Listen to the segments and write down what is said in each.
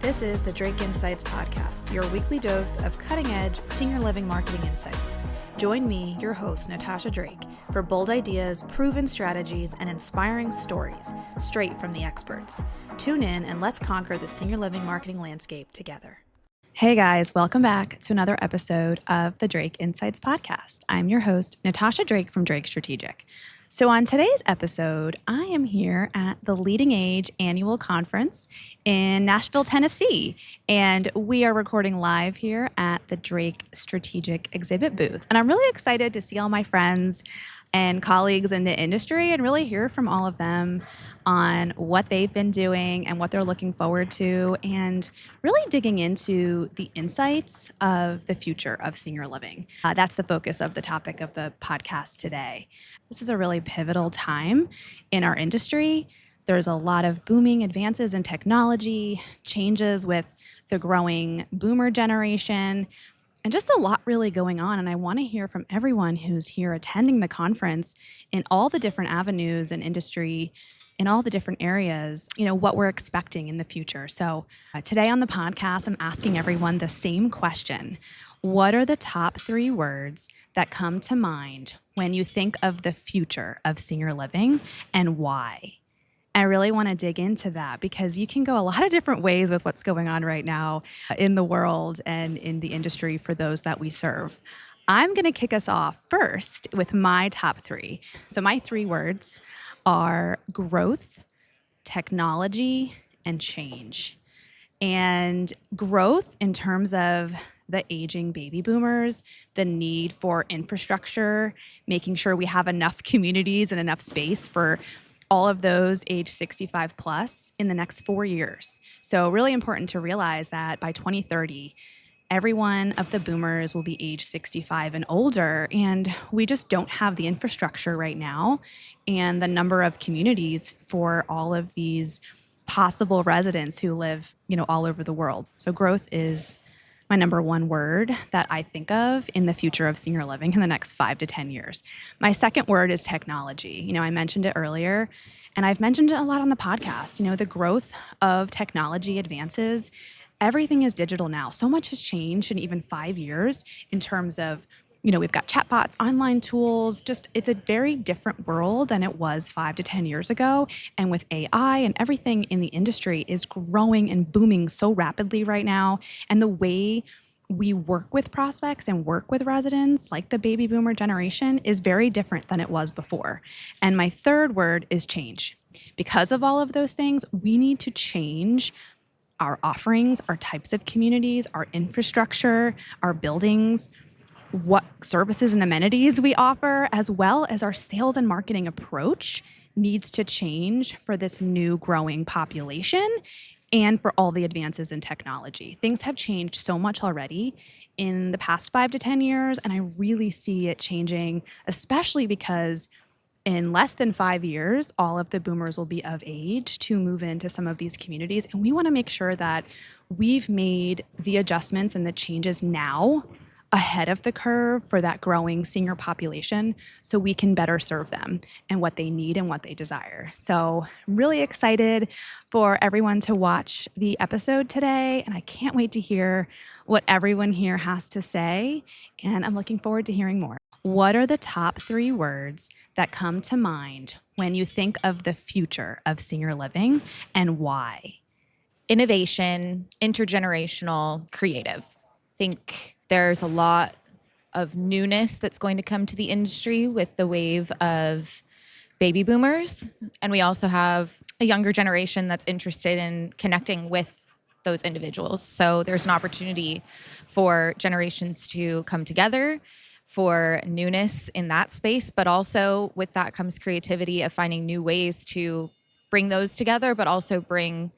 This is the Drake Insights Podcast, your weekly dose of cutting-edge senior living marketing insights. Join me, your host, Natasha Drake, for bold ideas, proven strategies, and inspiring stories straight from the experts. Tune in and let's conquer the senior living marketing landscape together. Hey guys, welcome back to another episode of the Drake Insights Podcast. I'm your host, Natasha Drake from Drake Strategic. So on today's episode, I am here at the LeadingAge Annual Conference in Nashville, Tennessee, and we are recording live here at the Drake Strategic exhibit booth. And I'm really excited to see all my friends and colleagues in the industry and really hear from all of them on what they've been doing and what they're looking forward to, and really digging into the insights of the future of senior living. That's the focus of the topic of the podcast today. This is a really pivotal time in our industry. There's a lot of booming advances in technology, changes with the growing boomer generation, and just a lot really going on. And I want to hear from everyone who's here attending the conference in all the different avenues and industry, in all the different areas, what we're expecting in the future. So today on the podcast, I'm asking everyone the same question. What are the top 3 words that come to mind when you think of the future of senior living, and why? I really want to dig into that because you can go a lot of different ways with what's going on right now in the world and in the industry for those that we serve. I'm going to kick us off first with my top 3. So my 3 words are growth, technology, and change. And growth in terms of the aging baby boomers, the need for infrastructure, making sure we have enough communities and enough space for all of those age 65 plus in the next 4 years. So really important to realize that by 2030, every one of the boomers will be age 65 and older, and we just don't have the infrastructure right now and the number of communities for all of these possible residents who live, all over the world. So growth is my number 1 word that I think of in the future of senior living in the next 5 to 10 years. My second word is technology. I mentioned it earlier, and I've mentioned it a lot on the podcast. The growth of technology advances, everything is digital now. So much has changed in even 5 years in terms of, we've got chatbots, online tools, it's a very different world than it was 5 to 10 years ago. And with AI and everything in the industry is growing and booming so rapidly right now. And the way we work with prospects and work with residents, like the baby boomer generation, is very different than it was before. And my third word is change. Because of all of those things, we need to change our offerings, our types of communities, our infrastructure, our buildings, what services and amenities we offer, as well as our sales and marketing approach needs to change for this new growing population and for all the advances in technology. Things have changed so much already in the past 5 to 10 years, and I really see it changing, especially because in less than 5 years, all of the boomers will be of age to move into some of these communities. And we want to make sure that we've made the adjustments and the changes now ahead of the curve for that growing senior population so we can better serve them and what they need and what they desire. So I'm really excited for everyone to watch the episode today, and I can't wait to hear what everyone here has to say, and I'm looking forward to hearing more. What are the top 3 words that come to mind when you think of the future of senior living, and why? Innovation, intergenerational, creative. I think there's a lot of newness that's going to come to the industry with the wave of baby boomers. And we also have a younger generation that's interested in connecting with those individuals. So there's an opportunity for generations to come together, for newness in that space, but also with that comes creativity of finding new ways to bring those together, but also bring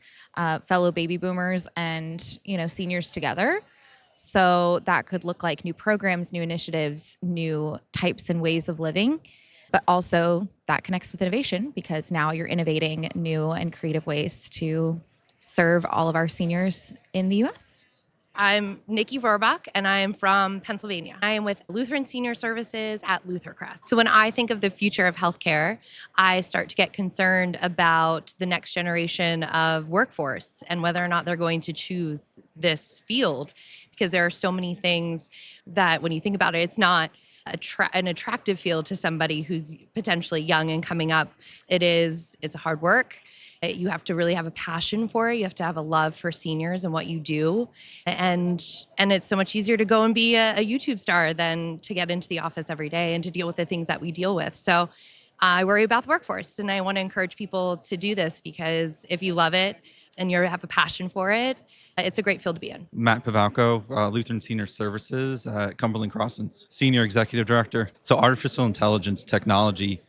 fellow baby boomers and seniors together. So that could look like new programs, new initiatives, new types and ways of living, but also that connects with innovation because now you're innovating new and creative ways to serve all of our seniors in the U.S. I'm Nikki Vorbach, and I am from Pennsylvania. I am with Lutheran Senior Services at Luther Crest. So when I think of the future of healthcare, I start to get concerned about the next generation of workforce and whether or not they're going to choose this field, because there are so many things that when you think about it, it's not an attractive field to somebody who's potentially young and coming up. It's hard work. You have to really have a passion for it. You have to have a love for seniors and what you do. And it's so much easier to go and be a YouTube star than to get into the office every day and to deal with the things that we deal with. So I worry about the workforce, and I want to encourage people to do this, because if you love it and you have a passion for it, it's a great field to be in. Matt Pavalco, Lutheran Senior Services at Cumberland Crossings, Senior Executive Director. So artificial intelligence technology,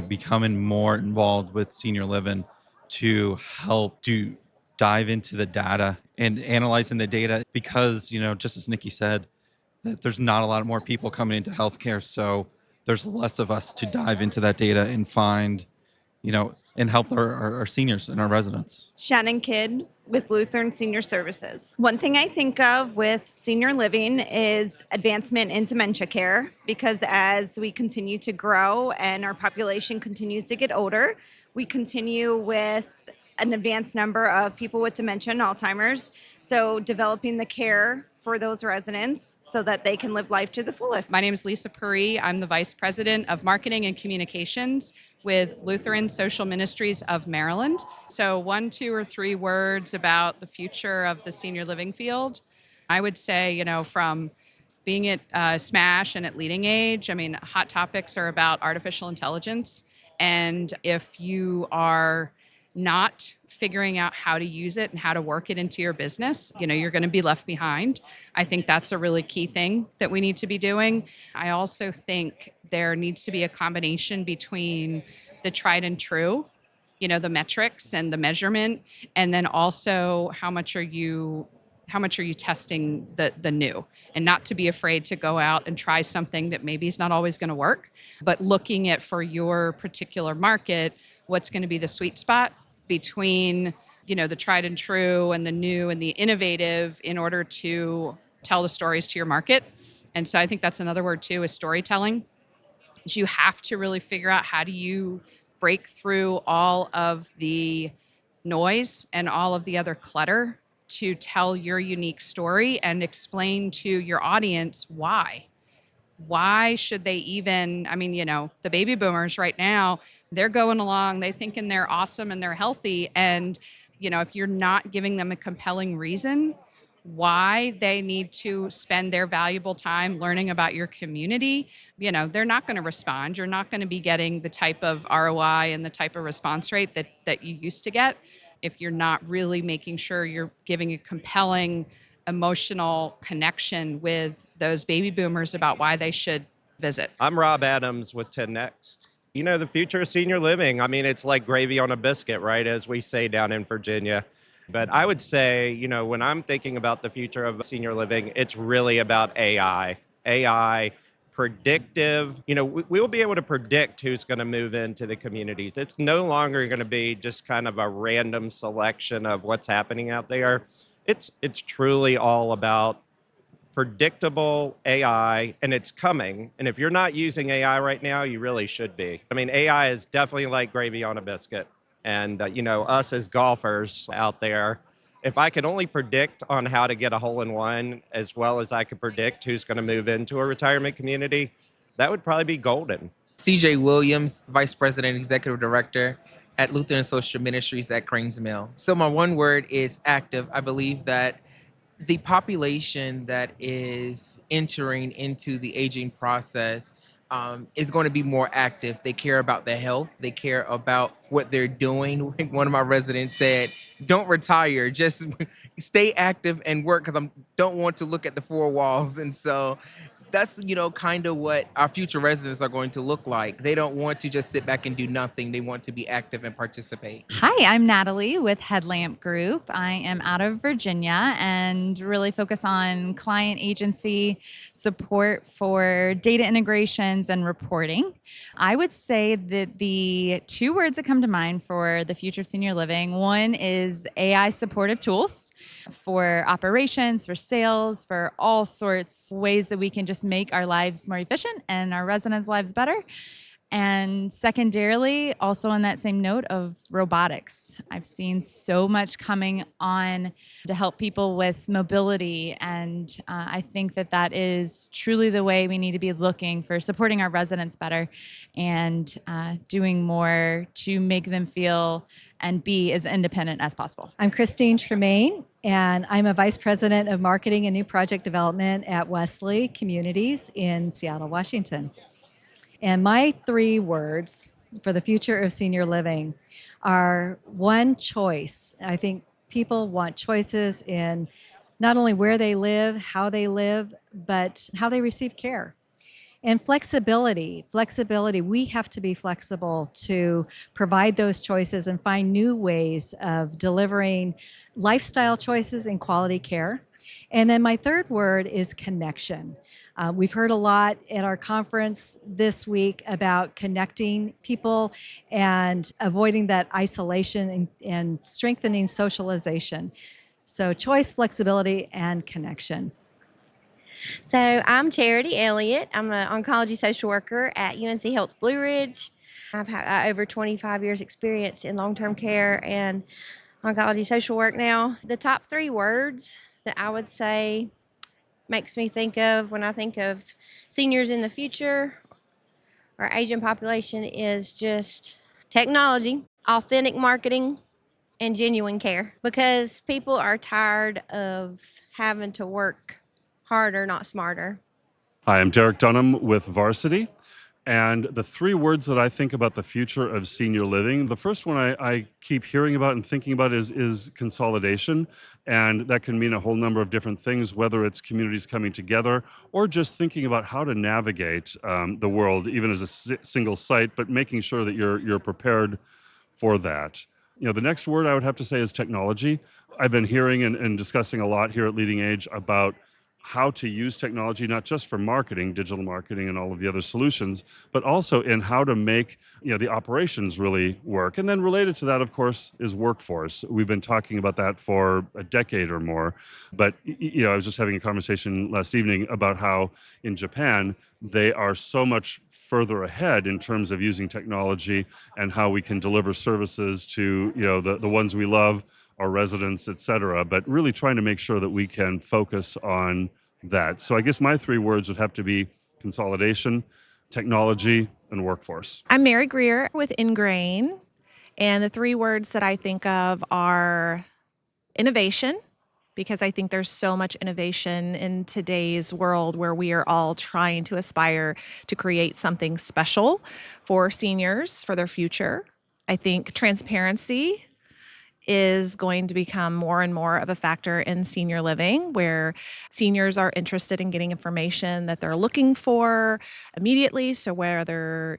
becoming more involved with senior living to help to dive into the data and analyzing the data, because, just as Nikki said, that there's not a lot more people coming into healthcare. So there's less of us to dive into that data and find, and help our seniors and our residents. Shannon Kidd with Lutheran Senior Services. One thing I think of with senior living is advancement in dementia care, because as we continue to grow and our population continues to get older, we continue with an advanced number of people with dementia and Alzheimer's. So developing the care for those residents so that they can live life to the fullest. My name is Lisa Puri. I'm the Vice President of Marketing and Communications with Lutheran Social Ministries of Maryland. So 1, 2, or 3 words about the future of the senior living field. I would say, from being at SMASH and at LeadingAge, hot topics are about artificial intelligence. And if you are not figuring out how to use it and how to work it into your business, you're going to be left behind. I think that's a really key thing that we need to be doing. I also think there needs to be a combination between the tried and true, the metrics and the measurement, and then also how much are you testing the new, and not to be afraid to go out and try something that maybe is not always going to work, but looking at, for your particular market, what's going to be the sweet spot between, the tried and true and the new and the innovative, in order to tell the stories to your market. And so I think that's another word too, is storytelling. You have to really figure out, how do you break through all of the noise and all of the other clutter to tell your unique story and explain to your audience why. Why should they even, the baby boomers right now, they're going along, they thinking they're awesome and they're healthy. And, if you're not giving them a compelling reason why they need to spend their valuable time learning about your community, they're not going to respond. You're not going to be getting the type of ROI and the type of response rate that you used to get if you're not really making sure you're giving a compelling emotional connection with those baby boomers about why they should visit. I'm Rob Adams with 10 Next. The future of senior living, it's like gravy on a biscuit, right? As we say down in Virginia. But I would say, when I'm thinking about the future of senior living, it's really about AI. AI, predictive. We'll be able to predict who's going to move into the communities. It's no longer going to be just kind of a random selection of what's happening out there. It's truly all about predictable AI, and it's coming. And if you're not using AI right now, you really should be. AI is definitely like gravy on a biscuit. And, us as golfers out there, if I could only predict on how to get a hole-in-one, as well as I could predict who's going to move into a retirement community, that would probably be golden. CJ Williams, Vice President, Executive Director at Lutheran Social Ministries at Cranes Mill. So my one word is active. I believe that the population that is entering into the aging process is going to be more active. They care about their health. They care about what they're doing. One of my residents said, don't retire, just stay active and work, because I don't want to look at the 4 walls. And so that's kind of what our future residents are going to look like. They don't want to just sit back and do nothing. They want to be active and participate. Hi, I'm Natalie with Headlamp Group. I am out of Virginia and really focus on client agency support for data integrations and reporting. I would say that the two words that come to mind for the future of senior living, one is AI supportive tools for operations, for sales, for all sorts of ways that we can just make our lives more efficient and our residents' lives better. And secondarily, also on that same note of robotics, I've seen so much coming on to help people with mobility. And I think that that is truly the way we need to be looking for supporting our residents better and doing more to make them feel and be as independent as possible. I'm Christine Tremaine, and I'm a Vice President of Marketing and New Project Development at Wesley Communities in Seattle, Washington. And my three words for the future of senior living are one, choice. I think people want choices in not only where they live, but how they receive care. And flexibility. We have to be flexible to provide those choices and find new ways of delivering lifestyle choices and quality care. And then my third word is connection. We've heard a lot at our conference this week about connecting people and avoiding that isolation and strengthening socialization. So choice, flexibility, and connection. So I'm Charity Elliott. I'm an oncology social worker at UNC Health Blue Ridge. I've had over 25 years experience in long-term care and oncology social work now. The top three words that I would say makes me think of when I think of seniors in the future or Asian population is just technology, authentic marketing, and genuine care. Because people are tired of having to work harder, not smarter. Hi, I'm Derek Dunham with Varsity. And the three words that I think about the future of senior living, the first one I keep hearing about and thinking about is consolidation. And that can mean a whole number of different things, whether it's communities coming together or just thinking about how to navigate the world, even as a single site, but making sure that you're prepared for that. The next word I would have to say is technology. I've been hearing and discussing a lot here at LeadingAge about how to use technology, not just for marketing, digital marketing and all of the other solutions, but also in how to make the operations really work. And then related to that, of course, is workforce. We've been talking about that for a decade or more. But I was just having a conversation last evening about how in Japan, they are so much further ahead in terms of using technology and how we can deliver services to the ones we love, our residents, et cetera, but really trying to make sure that we can focus on that. So I guess my three words would have to be consolidation, technology, and workforce. I'm Mary Greer with Ingrain, and the three words that I think of are innovation, because I think there's so much innovation in today's world where we are all trying to aspire to create something special for seniors, for their future. I think transparency is going to become more and more of a factor in senior living, where seniors are interested in getting information that they're looking for immediately. So whether,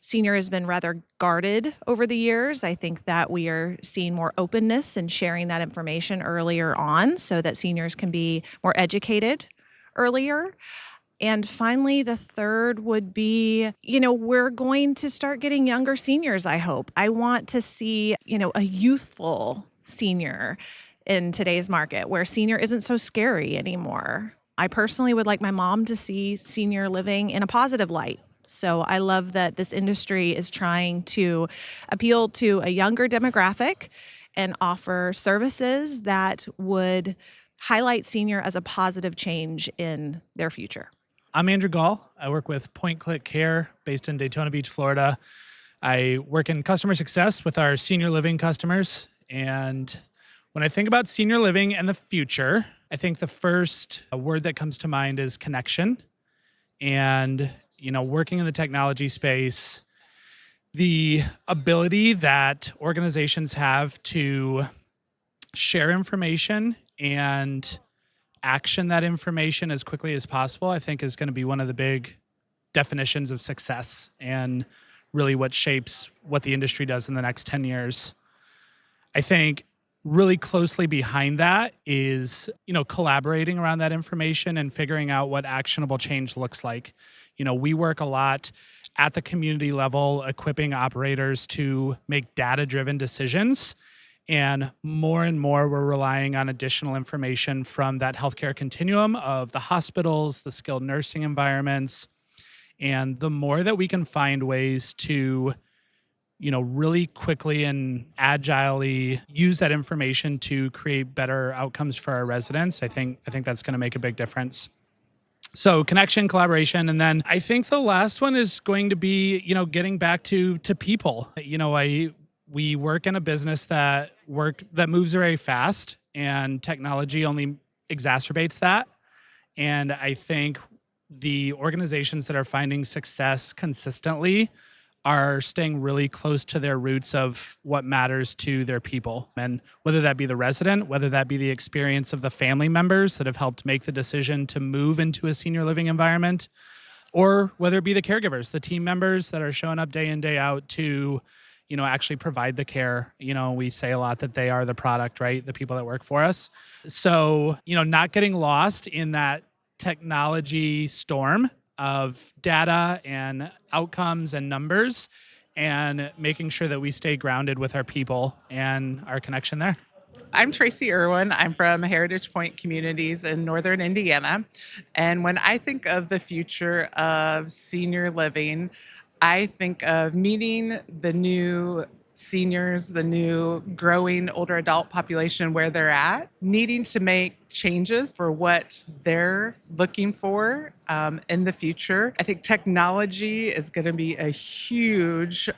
senior has been rather guarded over the years, I think that we are seeing more openness and sharing that information earlier on so that seniors can be more educated earlier. And finally, the third would be, we're going to start getting younger seniors, I hope. I want to see, a youthful senior in today's market where senior isn't so scary anymore. I personally would like my mom to see senior living in a positive light. So I love that this industry is trying to appeal to a younger demographic and offer services that would highlight senior as a positive change in their future. I'm Andrew Gall. I work with Point Click Care based in Daytona Beach, Florida. I work in customer success with our senior living customers. And when I think about senior living and the future, I think the first word that comes to mind is connection. And, working in the technology space, the ability that organizations have to share information and action that information as quickly as possible, I think is going to be one of the big definitions of success and really what shapes what the industry does in the next 10 years. I think really closely behind that is, collaborating around that information and figuring out what actionable change looks like. We work a lot at the community level, equipping operators to make data-driven decisions. And more we're relying on additional information from that healthcare continuum of the hospitals, the skilled nursing environments. And the more that we can find ways to, really quickly and agilely use that information to create better outcomes for our residents, I think that's going to make a big difference. So connection, collaboration, and then I think the last one is going to be, getting back to people. We work in a business that moves very fast, and technology only exacerbates that. And I think the organizations that are finding success consistently are staying really close to their roots of what matters to their people. And whether that be the resident, whether that be the experience of the family members that have helped make the decision to move into a senior living environment, or whether it be the caregivers, the team members that are showing up day in, day out to, actually provide the care. We say a lot that they are the product, right? The people that work for us. So, not getting lost in that technology storm of data and outcomes and numbers, and making sure that we stay grounded with our people and our connection there. I'm Tracy Irwin. I'm from Heritage Point Communities in Northern Indiana. And when I think of the future of senior living, I think of meeting the new seniors, the new growing older adult population where they're at, needing to make changes for what they're looking for in the future. I think technology is going to be a huge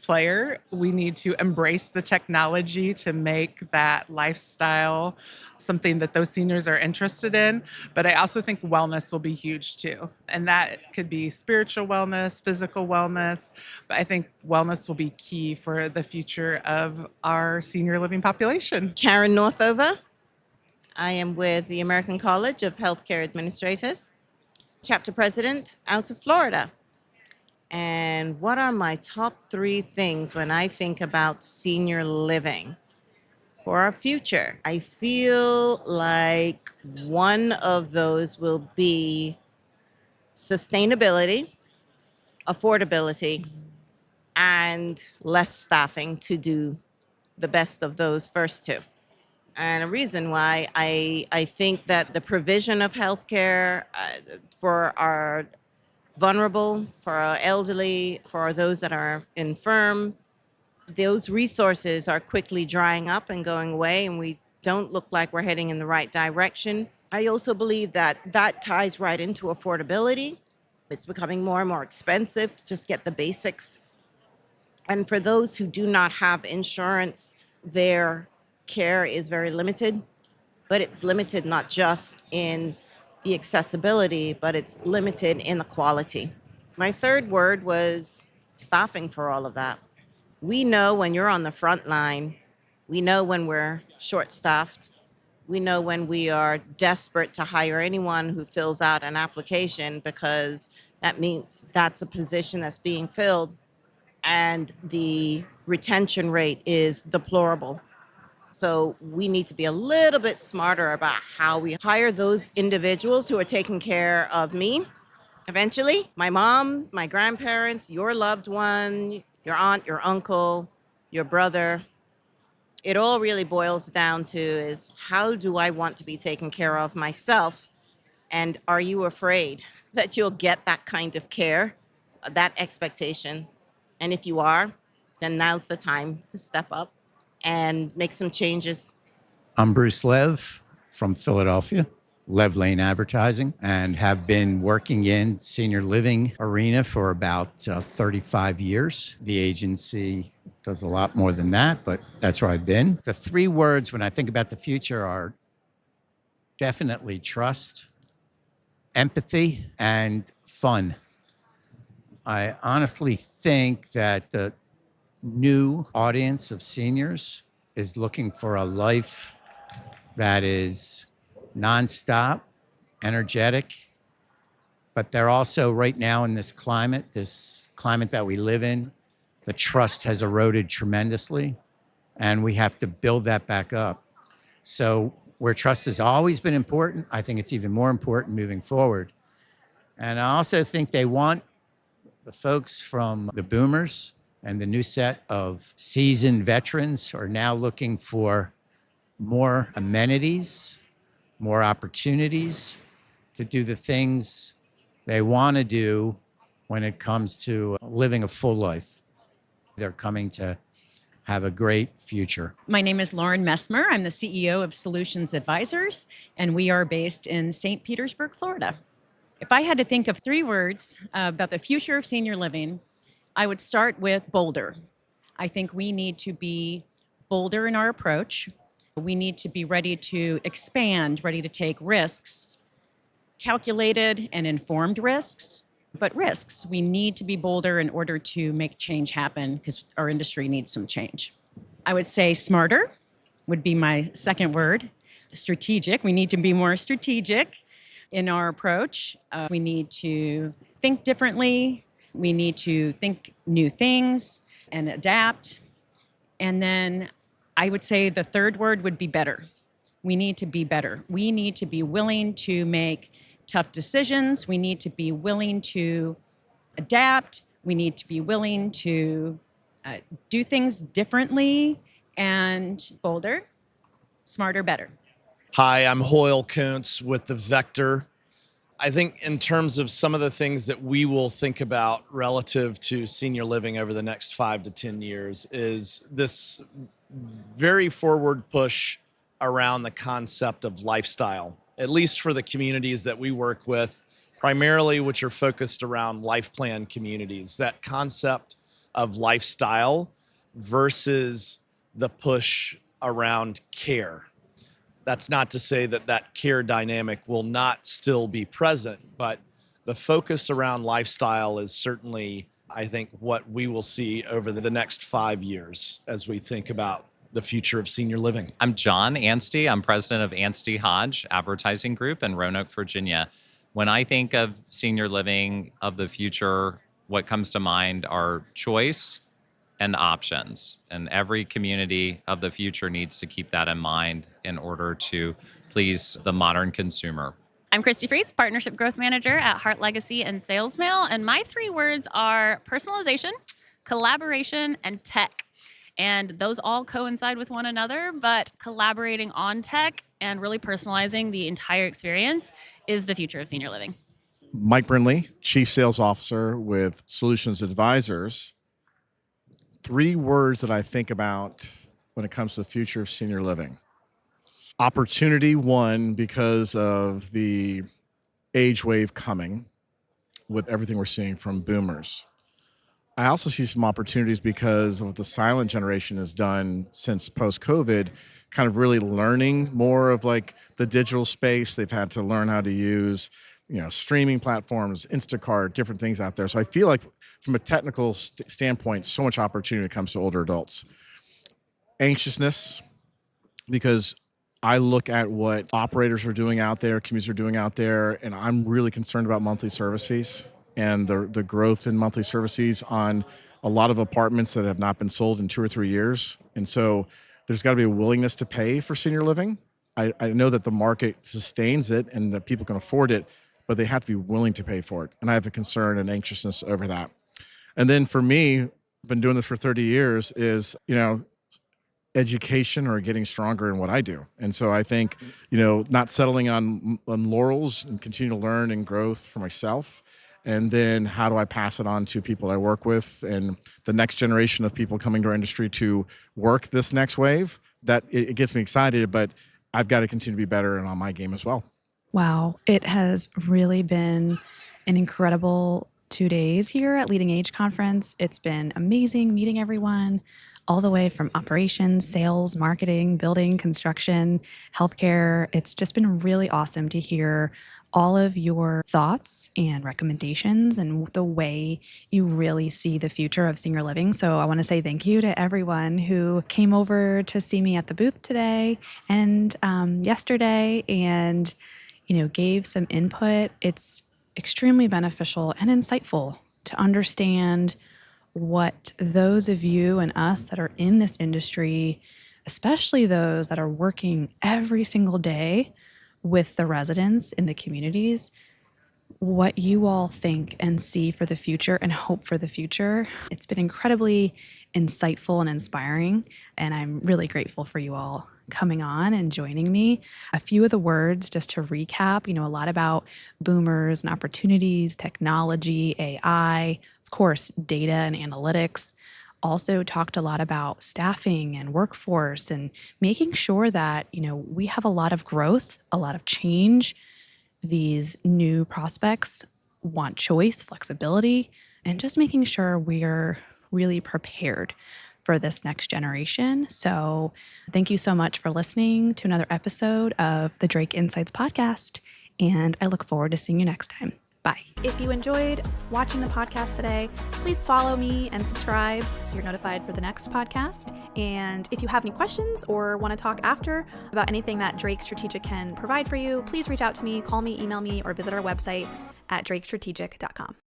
player. We need to embrace the technology to make that lifestyle something that those seniors are interested in. But I also think wellness will be huge too. And that could be spiritual wellness, physical wellness. But I think wellness will be key for the future of our senior living population. Karen Northover. I am with the American College of Healthcare Administrators, chapter president out of Florida. And what are my top 3 things when I think about senior living for our future? I feel like one of those will be sustainability, affordability, and less staffing to do the best of those first 2. And a reason why I think that the provision of healthcare for our vulnerable, for our elderly, for those that are infirm, those resources are quickly drying up and going away, and we don't look like we're heading in the right direction. I also believe that ties right into affordability. It's becoming more and more expensive to just get the basics. And for those who do not have insurance, their care is very limited, but it's limited not just in the accessibility, but it's limited in the quality. My 3rd word was staffing for all of that. We know when you're on the front line, we know when we're short-staffed, we know when we are desperate to hire anyone who fills out an application, because that means that's a position that's being filled, and the retention rate is deplorable. So we need to be a little bit smarter about how we hire those individuals who are taking care of me. Eventually, my mom, my grandparents, your loved one, your aunt, your uncle, your brother. It all really boils down to is, how do I want to be taken care of myself? And are you afraid that you'll get that kind of care, that expectation? And if you are, then now's the time to step up and make some changes. I'm Bruce Lev from Philadelphia, Lev Lane Advertising, and have been working in senior living arena for about 35 years. The agency does a lot more than that, but that's where I've been. The 3 words when I think about the future are definitely trust, empathy, and fun. I honestly think that the new audience of seniors is looking for a life that is nonstop, energetic, but they're also right now in this climate that we live in, the trust has eroded tremendously, and we have to build that back up. So where trust has always been important, I think it's even more important moving forward. And I also think they want the folks from the boomers and the new set of seasoned veterans are now looking for more amenities, more opportunities to do the things they want to do when it comes to living a full life. They're coming to have a great future. My name is Lauren Messmer. I'm the CEO of Solutions Advisors, and we are based in St. Petersburg, Florida. If I had to think of 3 words about the future of senior living, I would start with bolder. I think we need to be bolder in our approach. We need to be ready to expand, ready to take risks, calculated and informed risks, but risks. We need to be bolder in order to make change happen because our industry needs some change. I would say smarter would be my second word. Strategic. We need to be more strategic in our approach. We need to think differently. We need to think new things and adapt. And then I would say the third word would be better. We need to be better. We need to be willing to make tough decisions. We need to be willing to adapt. We need to be willing to do things differently and bolder, smarter, better. Hi, I'm Hoyle Kuntz with The Vector. I think in terms of some of the things that we will think about relative to senior living over the next 5 to 10 years is this very forward push around the concept of lifestyle, at least for the communities that we work with, primarily which are focused around life plan communities. That concept of lifestyle versus the push around care. That's not to say that that care dynamic will not still be present, but the focus around lifestyle is certainly, I think, what we will see over the next 5 years as we think about the future of senior living. I'm John Anstey. I'm president of Anstey Hodge Advertising Group in Roanoke, Virginia. When I think of senior living of the future, what comes to mind are choice and options. And every community of the future needs to keep that in mind in order to please the modern consumer. I'm Christy Fries, Partnership Growth Manager at Heart Legacy and Sales Mail. And my 3 words are personalization, collaboration, and tech. And those all coincide with one another, but collaborating on tech and really personalizing the entire experience is the future of senior living. Mike Brindley, Chief Sales Officer with Solutions Advisors. 3 words that I think about when it comes to the future of senior living. Opportunity, one, because of the age wave coming with everything we're seeing from boomers. I also see some opportunities because of what the silent generation has done since post-COVID, kind of really learning more of like the digital space. They've had to learn how to use, streaming platforms, Instacart, different things out there. So I feel like from a technical standpoint, so much opportunity when it comes to older adults. Anxiousness, because I look at what operators are doing out there, communities are doing out there, and I'm really concerned about monthly service fees and the growth in monthly service fees on a lot of apartments that have not been sold in 2 or 3 years. And so there's got to be a willingness to pay for senior living. I know that the market sustains it and that people can afford it, but they have to be willing to pay for it. And I have a concern and anxiousness over that. And then for me, I've been doing this for 30 years, is, education or getting stronger in what I do. And so I think, not settling on laurels and continue to learn and growth for myself. And then how do I pass it on to people I work with and the next generation of people coming to our industry to work this next wave? That it gets me excited, but I've got to continue to be better and on my game as well. Wow, it has really been an incredible 2 days here at LeadingAge Conference. It's been amazing meeting everyone, all the way from operations, sales, marketing, building, construction, healthcare. It's just been really awesome to hear all of your thoughts and recommendations and the way you really see the future of senior living. So I want to say thank you to everyone who came over to see me at the booth today and yesterday and, gave some input. It's extremely beneficial and insightful to understand what those of you and us that are in this industry, especially those that are working every single day with the residents in the communities, what you all think and see for the future and hope for the future. It's been incredibly insightful and inspiring, and I'm really grateful for you all coming on and joining me. A few of the words, just to recap, a lot about boomers and opportunities, technology, AI, of course, data and analytics. Also talked a lot about staffing and workforce and making sure that, we have a lot of growth, a lot of change. These new prospects want choice, flexibility, and just making sure we're really prepared for this next generation. So thank you so much for listening to another episode of the Drake Insights podcast, and I look forward to seeing you next time. Bye. If you enjoyed watching the podcast today, please follow me and subscribe so you're notified for the next podcast. And if you have any questions or want to talk after about anything that Drake Strategic can provide for you, please reach out to me, call me, email me, or visit our website at drakestrategic.com.